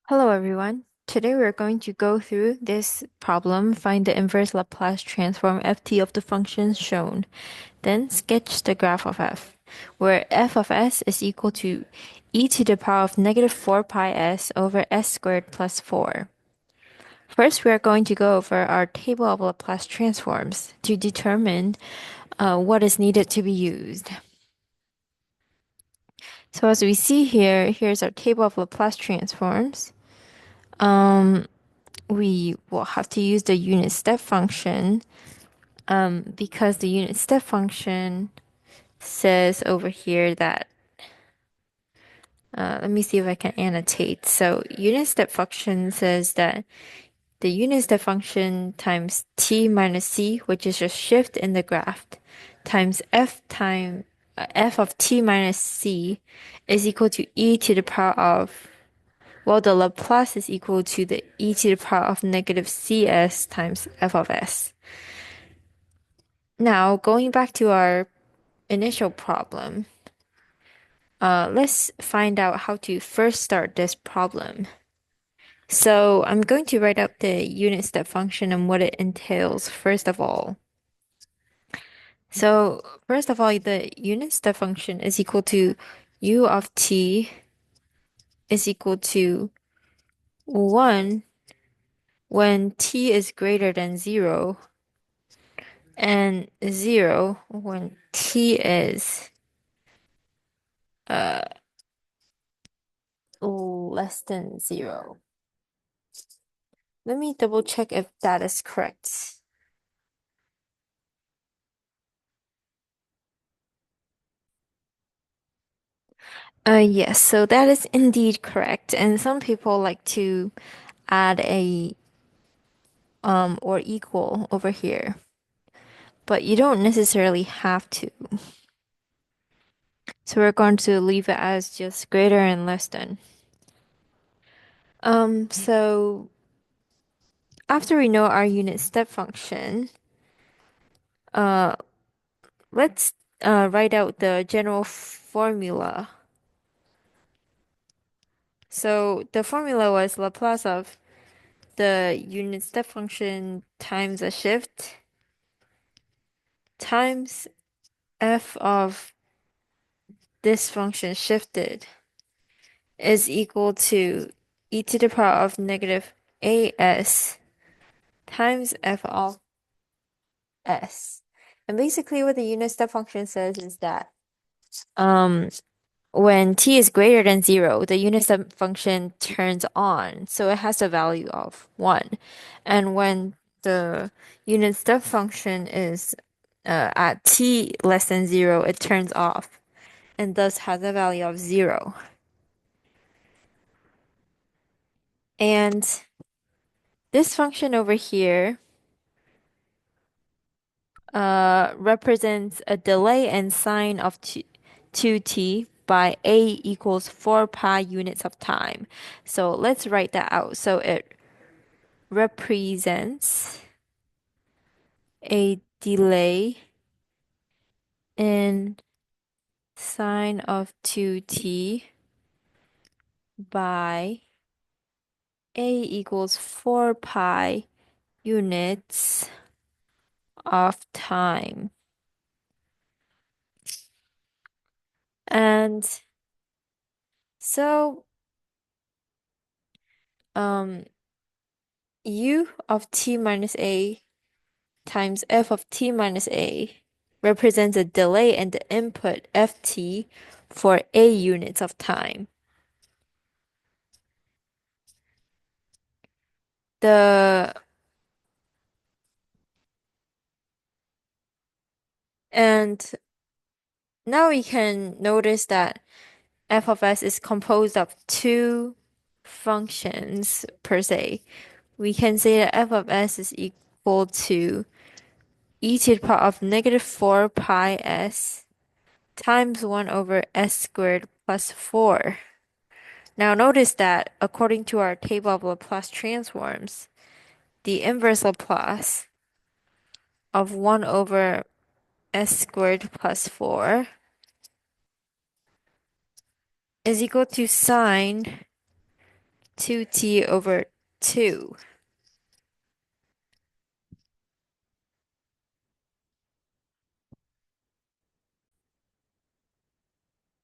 Hello everyone. Today we're going to go through this problem, find the inverse Laplace transform ft of the functions shown, then sketch the graph of f, where f of s is equal to e to the power of negative 4 pi s over s squared plus 4. First, we are going to go over our table of Laplace transforms to determine what is needed to be used. So as we see here, here's our table of Laplace transforms. We will have to use the unit step function because the unit step function says over here that, let me see if I can annotate. So unit step function says that the unit step function times t minus c, which is a shift in the graph, times f of t minus c is equal to e to the power of, well, the Laplace is equal to the e to the power of negative cs times f of s. Now, going back to our initial problem, let's find out how to first start this problem. So I'm going to write up the unit step function and what it entails first of all. So first of all, the unit step function is equal to u of t is equal to 1 when t is greater than 0 and 0 when t is uh, less than 0. Let me double check if that is correct. Yes, so that is indeed correct. And some people like to add a or equal over here, but you don't necessarily have to. So we're going to leave it as just greater and less than. So after we know our unit step function, uh, let's write out the general formula. So the formula was Laplace of the unit step function times a shift times f of this function shifted is equal to e to the power of negative as times f of s. And basically what the unit step function says is that um when t is greater than 0, the unit step function turns on, so it has a value of 1. And when the unit step function is at t less than 0, it turns off and thus has a value of 0. And this function over here represents a delay in sine of 2t by a equals 4 pi units of time. So let's write that out. So it represents a delay in sine of 2t by a equals 4 pi units of time. And so um u of t minus a times f of t minus a represents a delay in the input ft for a units of time. The and now we can notice that f of s is composed of two functions per se. We can say that f of s is equal to e to the power of negative 4 pi s times 1 over s squared plus 4. Now notice that according to our table of Laplace transforms, the inverse Laplace of 1 over s squared plus 4 is equal to sine 2t over 2.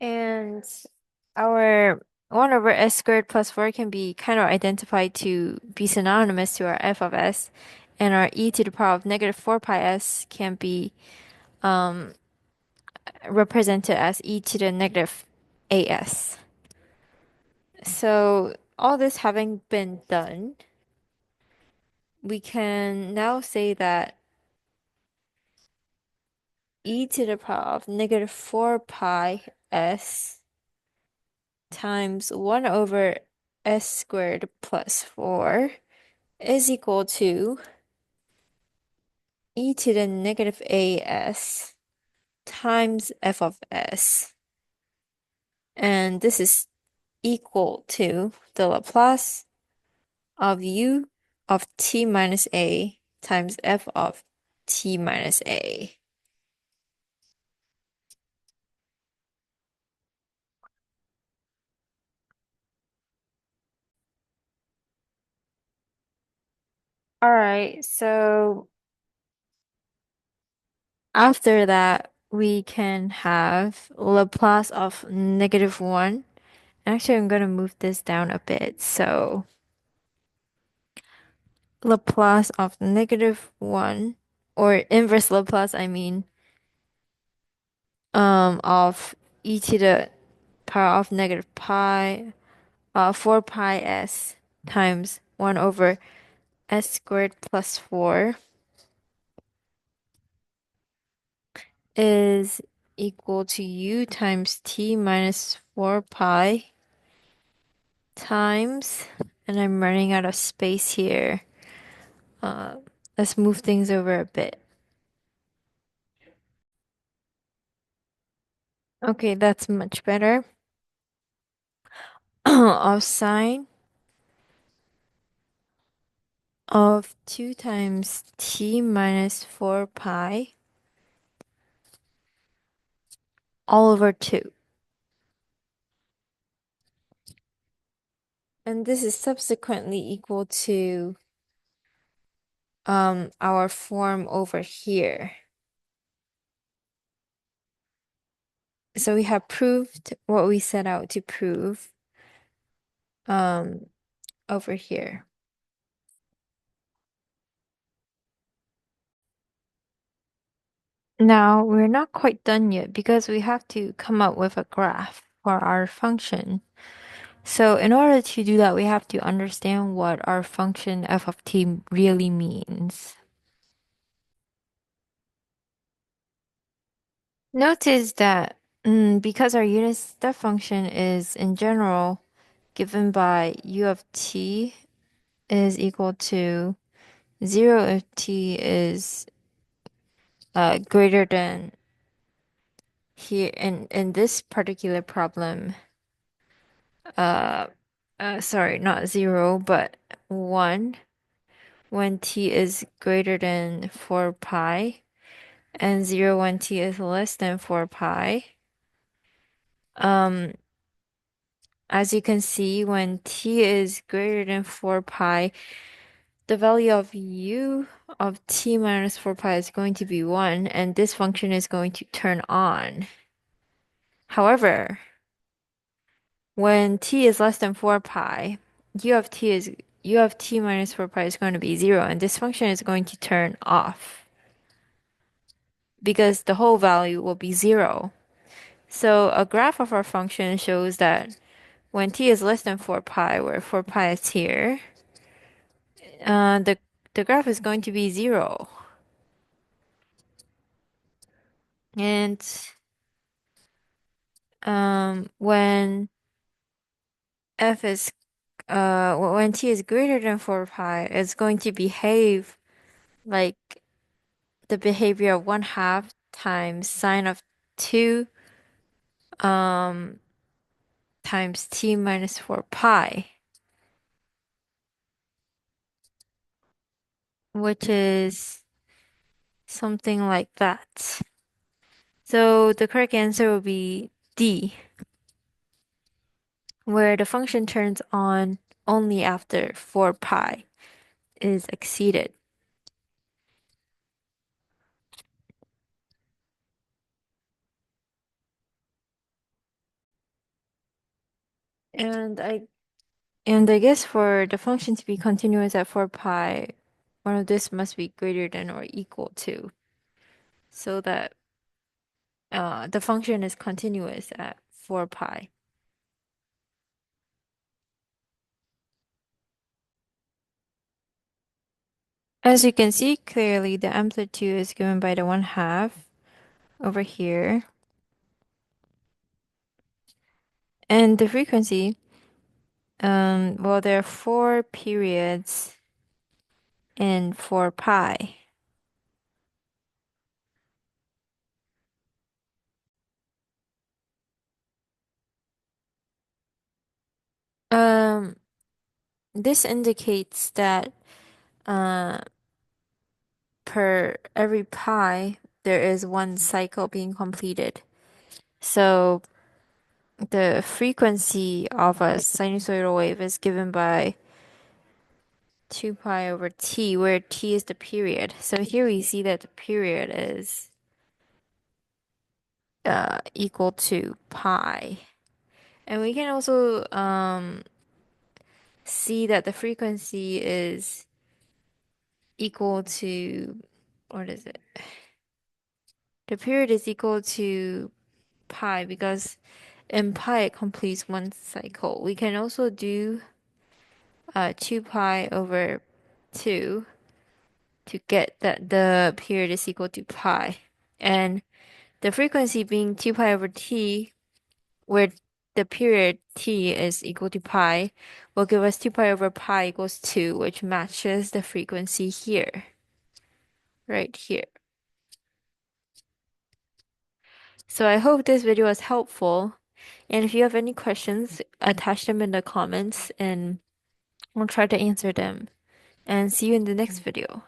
And our 1 over s squared plus 4 can be kind of identified to be synonymous to our f of s, and our e to the power of negative 4 pi s can be represented as e to the negative as. So all this having been done, we can now say that e to the power of negative 4 pi s times 1 over s squared plus 4 is equal to e to the negative as times f of s. And this is equal to the Laplace of u of t minus a times f of t minus a. All right, so after that, we can have Laplace of negative 1. Actually, I'm going to move this down a bit. So Laplace of negative 1, or inverse Laplace, I mean, of e to the power of negative pi, 4 pi s times 1 over s squared plus 4 is equal to u times t minus 4 pi times, and I'm running out of space here. Uh, let's move things over a bit. Okay, that's much better. Of sine of 2 times t minus 4 pi all over 2. And this is subsequently equal to our form over here. So we have proved what we set out to prove um over here. Now we're not quite done yet because we have to come up with a graph for our function. So in order to do that, we have to understand what our function f of t really means. Notice that because our unit step function is in general given by u of t is equal to 0 if t is greater than here in this particular problem, uh, sorry, not 0, but 1 when t is greater than 4 pi, and 0 when t is less than 4 pi. Um, as you can see, when t is greater than 4 pi, the value of u of t minus 4 pi is going to be 1, and this function is going to turn on. However, when t is less than 4 pi, u of t minus 4 pi is going to be 0, and this function is going to turn off because the whole value will be 0. So a graph of our function shows that when t is less than 4 pi, where 4 pi is here, the graph is going to be 0. And when f is when t is greater than 4 pi, it's going to behave like the behavior of 1/2 times sine of 2 um times t minus 4 pi, which is something like that. So the correct answer will be D, where the function turns on only after 4 pi is exceeded. And I guess for the function to be continuous at 4 pi, one of this must be greater than or equal to, so that the function is continuous at 4 pi. As you can see clearly, the amplitude is given by the 1/2 over here. And the frequency, well, there are 4 periods in 4 pi. Um, this indicates that uh, per every pi, there is one cycle being completed. So the frequency of a sinusoidal wave is given by 2 pi over t, where t is the period. So here we see that the period is equal to pi. And we can also see that the frequency is equal to, what is it? The period is equal to pi because in pi it completes one cycle. We can also do 2 pi over 2 to get that the period is equal to pi. And the frequency being 2 pi over t, where the period t is equal to pi, will give us 2 pi over pi equals 2, which matches the frequency here, right here. So I hope this video was helpful. And if you have any questions, attach them in the comments and I'll try to answer them. And see you in the next video.